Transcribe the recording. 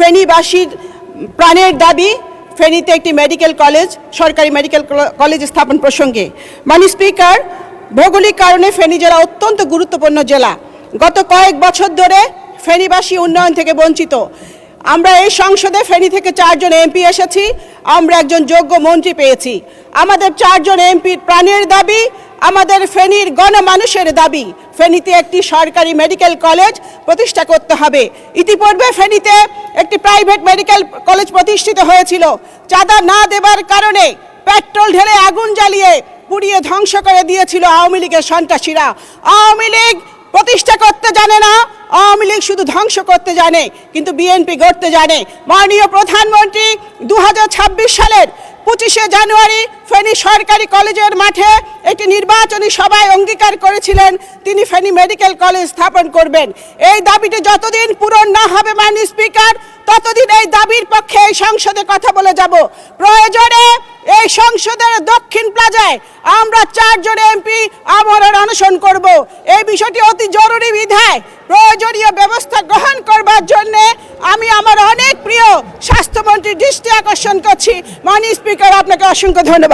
ফেনীবাসীর প্রাণের দাবি ফেনীতে একটি মেডিকেল কলেজ সরকারি মেডিকেল কলেজ স্থাপন প্রসঙ্গে। মাননীয় স্পিকার, ভৌগোলিক কারণে ফেনী জেলা অত্যন্ত গুরুত্বপূর্ণ জেলা। গত কয়েক বছর ধরে ফেনীবাসী উন্নয়ন থেকে বঞ্চিত। আমরা এই সংসদে ফেনী থেকে 4 জন এমপি এসেছি, আমরা একজন যোগ্য মন্ত্রী পেয়েছি। আমাদের 4 জন এমপির প্রাণের দাবি, আমাদের ফেনীর গণমানুষের দাবি, ফেনীতে একটি সরকারি মেডিকেল কলেজ প্রতিষ্ঠা করতে হবে। ইতিপূর্বে ফেনীতে একটি প্রাইভেট মেডিকেল কলেজ প্রতিষ্ঠিত হয়েছিল। চাঁদা না দেবার কারণে পেট্রোল ঢেলে আগুন জ্বালিয়ে পুড়িয়ে ধ্বংস করে দিয়েছিল আওয়ামী লীগের সন্ত্রাসীরা। আওয়ামী লীগ প্রতিষ্ঠা করতে জানে না, আওয়ামী লীগ শুধু ধ্বংস করতে জানে, কিন্তু বিএনপি গড়তে জানে। মাননীয় প্রধানমন্ত্রী 2026 সালের 25শে জানুয়ারি ফেনী সরকারি কলেজের মাঠে একটি নির্বাচনী সভায় অঙ্গীকার করেছিলেন তিনি ফেনী মেডিকেল কলেজ স্থাপন করবেন। এই দাবিটি যতদিন পূরণ না হবে মাননীয় স্পিকার, ততদিন এই দাবির পক্ষে এই সংসদে কথা বলে যাব। প্রয়োজনে এই সংসদের দক্ষিণ প্লাজায় আমরা 4 জন এমপি আমরণ অনশন করব। এই বিষয়টি অতি জরুরি বিধায় প্রয়োজনীয় ব্যবস্থা গ্রহণ করবার জন্য আমি আমার অনেক প্রিয় স্বাস্থ্যমন্ত্রীর দৃষ্টি আকর্ষণ করছি। মাননীয় স্পিকার, আপনাকে অসংখ্য ধন্যবাদ।